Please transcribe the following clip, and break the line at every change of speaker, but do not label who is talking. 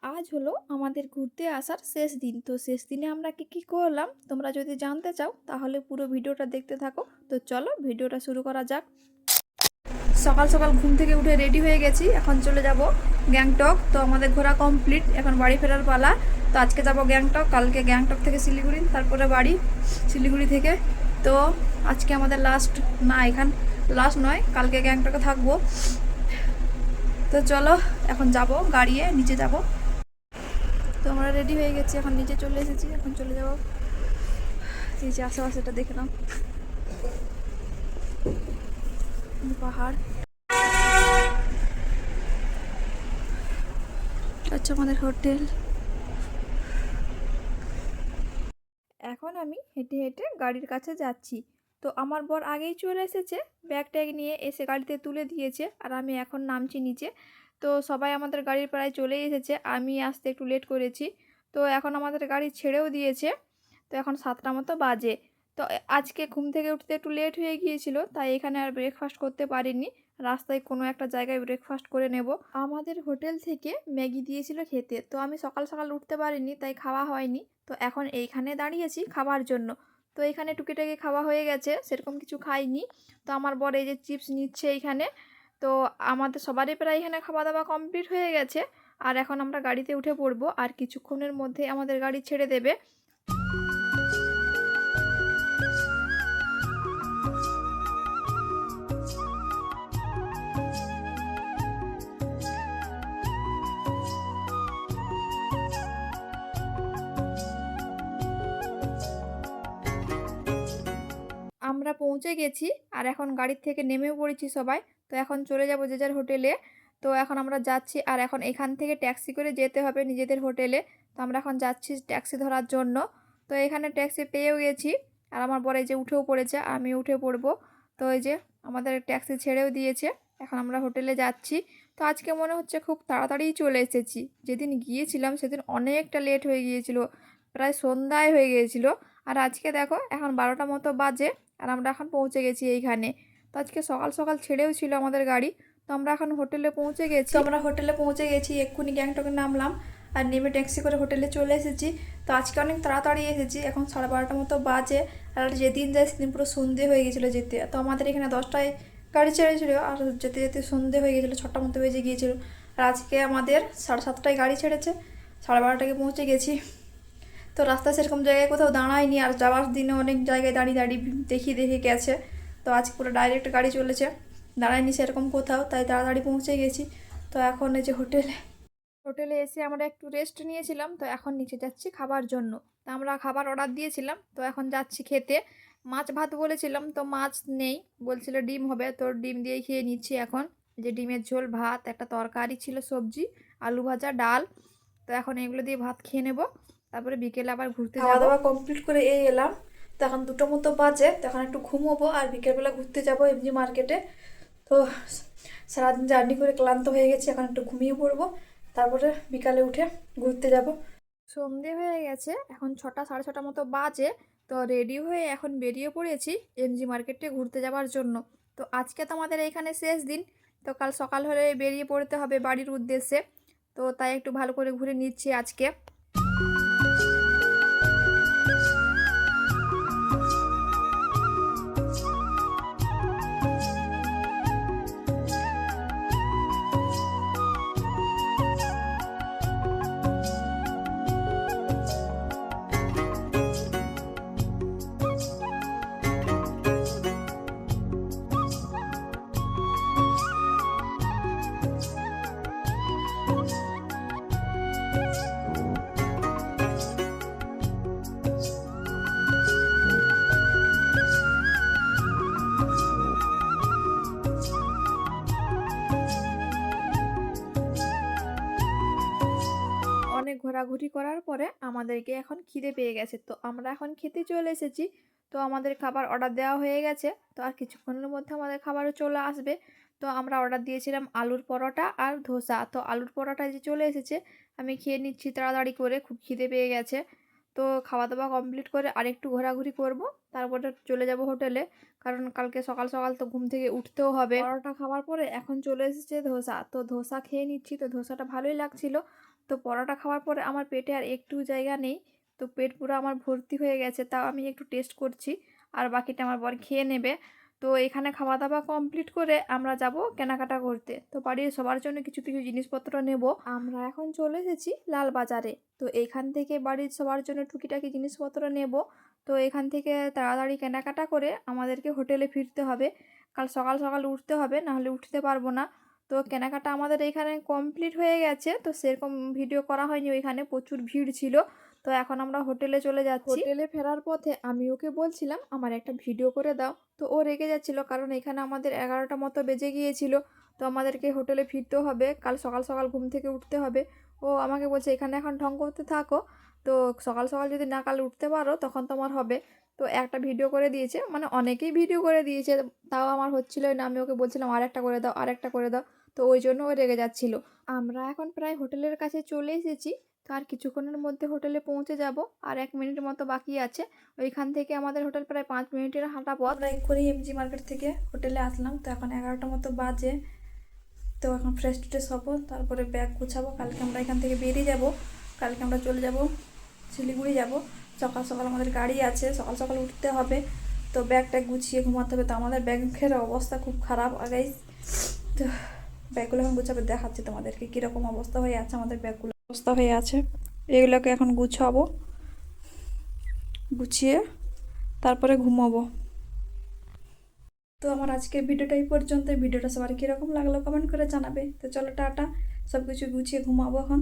আজ হলো আমাদের ঘুরতে আসার শেষ দিন। তো শেষ দিনে আমরা কি করলাম তোমরা যদি জানতে চাও তাহলে পুরো ভিডিওটা দেখতে থাকো। তো চলো ভিডিওটা শুরু করা যাক। সকাল সকাল ঘুম থেকে উঠে রেডি হয়ে গেছি, এখন চলে যাব গ্যাংটক। তো আমাদের ঘোরা কমপ্লিট, এখন বাড়ি ফেরার পালা। তো আজকে যাব গ্যাংটক, কালকে গ্যাংটক থেকে শিলিগুড়ি, তারপরে বাড়ি শিলিগুড়ি থেকে। তো আজকে আমাদের লাস্ট, না এখান লাস্ট নয়, কালকে গ্যাংটকে থাকবো। তো চলো এখন যাব, গাড়িয়ে নিচে যাব। তো আমরা রেডি হয়ে গেছি, এখন নিচে চলে এসেছি, এখন চলে যাব। এই যে আশেপাশেটা দেখে নাও, পাহাড়। আচ্ছা আমাদের হোটেল। এখন আমি হেঁটে হেঁটে গাড়ির কাছে যাচ্ছি। তো আমার বর আগেই চলে এসেছে, ব্যাগ ট্যাগ নিয়ে এসে গাড়িতে তুলে দিয়েছে, আর আমি এখন নামছি নিচে। তো সবাই আমাদের গাড়ির প্রায় চলেই এসেছে, আমি আসতে একটু লেট করেছি। তো এখন আমাদের গাড়ি ছেড়েও দিয়েছে। তো এখন 7টা মতো বাজে। তো আজকে ঘুম থেকে উঠতে একটু লেট হয়ে গিয়েছিল, তাই এখানে আর ব্রেকফাস্ট করতে পারিনি। রাস্তায় কোনো একটা জায়গায় ব্রেকফাস্ট করে নেব। আমাদের হোটেল থেকে ম্যাগি দিয়েছিল খেতে, তো আমি সকাল সকাল উঠতে পারিনি, তাই খাওয়া হয়নি। তো এখন এইখানে দাঁড়িয়েছি খাবার জন্য। তো এখানে টুকিটাকি খাওয়া হয়ে গেছে, সেরকম কিছু খাইনি। তো আমার বর এই যে চিপস নিচ্ছে এইখানে। তো আমাদের সবারই প্রায় এখানে খাওয়া দাওয়া কমপ্লিট হয়ে গেছে। আর এখন আমরা গাড়িতে উঠে পড়বো, আর কিছুক্ষণের মধ্যে আমাদের গাড়ি ছেড়ে দেবে। আমরা পৌঁছে গেছি, আর এখন গাড়ির থেকে নেমেও পড়েছি সবাই। তো এখন চলে যাব যে যার হোটেলে। তো এখন আমরা যাচ্ছি, আর এখন এখান থেকে ট্যাক্সি করে যেতে হবে নিজেদের হোটেলে। তো আমরা এখন যাচ্ছি ট্যাক্সি ধরার জন্য। তো এখানে ট্যাক্সি পেয়েও গেছি, আর আমার বর এই যে উঠেও পড়েছে, আমি উঠে পড়বো। তো এই যে আমাদের ট্যাক্সি ছেড়েও দিয়েছে, এখন আমরা হোটেলে যাচ্ছি। তো আজকে মনে হচ্ছে খুব তাড়াতাড়িই চলে এসেছি। যেদিন গিয়েছিলাম সেদিন অনেকটা লেট হয়ে গিয়েছিল, প্রায় সন্ধ্যায় হয়ে গিয়েছিল। আর আজকে দেখো এখন 12টা মতো বাজে, আর আমরা এখন পৌঁছে গেছি এইখানে। তো আজকে সকাল সকাল ছেড়েও ছিল আমাদের গাড়ি। তো আমরা এখন হোটেলে পৌঁছে গেছি। তো আমরা হোটেলে পৌঁছে গেছি, এক্ষুনি গ্যাংটকে নামলাম, আর নেমে ট্যাক্সি করে হোটেলে চলে এসেছি। তো আজকে অনেক তাড়াতাড়ি এসেছি, এখন 12:30 মতো বাজে। আর যেদিন যাই সেদিন পুরো সন্ধে হয়ে গেছিলো যেতে। তো আমাদের এখানে 10টায় গাড়ি ছেড়েছিল, আর যেতে যেতে সন্ধে হয়ে গেছিলো, 6টা মতো বেজে গিয়েছিল। আর আজকে আমাদের 7:30টায় গাড়ি ছেড়েছে, 12:30টায় পৌঁছে গেছি। তো রাস্তায় সেরকম জায়গায় কোথাও দাঁড়ায়নি, আর যাওয়ার দিনে অনেক জায়গায় দাঁড়িয়ে দাঁড়িয়ে দেখিয়ে দেখে গেছে। তো আজকে পুরো ডাইরেক্ট গাড়ি চলেছে, দাঁড়ায়নি সেরকম কোথাও, তাই তাড়াতাড়ি পৌঁছে গেছি। তো এখন এই যে হোটেলে এসে আমরা একটু রেস্ট নিয়েছিলাম। তো এখন নিচে যাচ্ছি খাবার জন্য। তো আমরা খাবার অর্ডার দিয়েছিলাম, তো এখন যাচ্ছি খেতে। মাছ ভাত বলেছিলাম, তো মাছ নেই, বলছিল ডিম হবে, তো ডিম দিয়েই খেয়ে নিচ্ছি এখন। যে ডিমের ঝোল, ভাত, একটা তরকারি ছিল, সবজি, আলু ভাজা, ডাল। তো এখন এগুলো দিয়ে ভাত খেয়ে নেবো, তারপরে বিকেলে আবার ঘুরতে যাবো। খাওয়া দাওয়া কমপ্লিট করে এই এলাম। তো এখন 2টো মতো বাজে, তো এখন একটু ঘুমোবো, আর বিকেলবেলা ঘুরতে যাবো এমজি মার্কেটে। তো সারাদিন জার্নি করে ক্লান্ত হয়ে গেছি, এখন একটু ঘুমিয়ে পড়বো, তারপরে বিকালে উঠে ঘুরতে যাব। সন্ধে হয়ে গেছে, এখন 6টা, 6:30 মতো বাজে। তো রেডি হয়ে এখন বেরিয়ে পড়েছি এমজি মার্কেটে ঘুরতে যাওয়ার জন্য। তো আজকে তো আমাদের এখানে শেষ দিন। তো কাল সকাল হলে বেরিয়ে পড়তে হবে বাড়ির উদ্দেশ্যে। তো তাই একটু ভালো করে ঘুরে নিচ্ছি আজকে। অনেক ঘোরাঘুরি করার পরে আমাদেরকে এখন খিদে পেয়ে গেছে, তো আমরা এখন খেতে চলে এসেছি। তো আমাদের খাবার অর্ডার দেওয়া হয়ে গেছে, তো আর কিছুক্ষণের মধ্যে আমাদের খাবারও চলে আসবে। তো আমরা অর্ডার দিয়েছিলাম আলুর পরোটা আর ধোসা। তো আলুর পরোটা যে চলে এসেছে, আমি খেয়ে নিচ্ছি তাড়াতাড়ি করে, খুব খিদে পেয়ে গেছে। তো খাওয়া দাওয়া কমপ্লিট করে আরেকটু ঘোরাঘুরি করব, তারপরে চলে যাব হোটেলে, কারণ কালকে সকাল সকাল তো ঘুম থেকে উঠতেও হবে। পরোটা খাওয়ার পরে এখন চলে এসেছে ধোসা, তো ধোসা খেয়ে নিচ্ছি। তো ধোসাটা ভালোই লাগছিল। তো পরোটা খাওয়ার পরে আমার পেটে আর একটু জায়গা নেই, তো পেট পুরো আমার ভর্তি হয়ে গেছে। তাও আমি একটু টেস্ট করছি, আর বাকিটা আমার বর খেয়ে নেবে। তো এখানে খাওয়া দাওয়া কমপ্লিট করে আমরা যাব কেনাকাটা করতে। তো বাড়ির সবার জন্য কিছু কিছু জিনিসপত্র নেব। আমরা এখন চলে এসেছি লাল বাজারে। তো এইখান থেকে বাড়ির সবার জন্য টুকিটাকি জিনিসপত্র নেব। তো এখান থেকে তাড়াতাড়ি কেনাকাটা করে আমাদেরকে হোটেলে ফিরতে হবে। কাল সকাল সকাল উঠতে হবে, নাহলে উঠতে পারবো না। তো কেনাকাটা আমাদের এখানে কমপ্লিট হয়ে গেছে। তো সেরকম ভিডিও করা হয়নি, ওইখানে প্রচুর ভিড় ছিল। তো এখন আমরা হোটেলে চলে যাচ্ছি। হোটেলে ফেরার পথে আমি ওকে বলছিলাম আমার একটা ভিডিও করে দাও, তো ও রেগে যাচ্ছিল, কারণ এখানে আমাদের 11টা মতো বেজে গিয়েছিল। তো আমাদেরকে হোটেলে ফিরতেও হবে, কাল সকাল সকাল ঘুম থেকে উঠতে হবে। ও আমাকে বলছে এখানে এখন ঢং করতে থাকো, তো সকাল সকাল যদি না কাল উঠতে পারো তখন তোমার হবে। তো একটা ভিডিও করে দিয়েছে, মানে অনেকেই ভিডিও করে দিয়েছে, তাও আমার হচ্ছিলোই না। আমি ওকে বলছিলাম আরেকটা করে দাও, আরেকটা করে দাও। তো ওই জন্য ও রেগে যাচ্ছিল। আমরা এখন প্রায় হোটেলের কাছে চলে এসেছি। তো আর কিছুক্ষণের মধ্যে হোটেলে পৌঁছে যাব, আর 1 মিনিট মতো বাকি আছে। ওইখান থেকে আমাদের হোটেল প্রায় 5 মিনিটের হাঁটা পথ। আমরা করেই এমজি মার্কেট থেকে হোটেলে আসলাম। তো এখন 11টা মতো বাজে। তো এখন ফ্রেশ ট্রেশ হবো, তারপরে ব্যাগ গুছাবো। কালকে আমরা এখান থেকে বেরিয়ে যাব। কালকে আমরা চলে যাব শিলিগুড়ি যাব। সকাল সকাল আমাদের গাড়ি আছে, সকাল সকাল উঠতে হবে। তো ব্যাগটা গুছিয়ে ঘুমাতে হবে। তো আমাদের ব্যাগের অবস্থা খুব খারাপ আগে। তো ব্যাগগুলো এখন গুছাবে, দেখাচ্ছি তোমাদেরকে কীরকম অবস্থা হয়ে আছে আমাদের ব্যাগগুলো। অবস্থা হয়ে আছে, এগুলোকে এখন গুছাবো, গুছিয়ে তারপরে ঘুমাবো। তো আমার আজকের ভিডিওটা এই পর্যন্ত। ভিডিওটা সবার কীরকম লাগলো কমেন্ট করে জানাবে। তো চলো টাটা, সব কিছু গুছিয়ে ঘুমাবো এখন।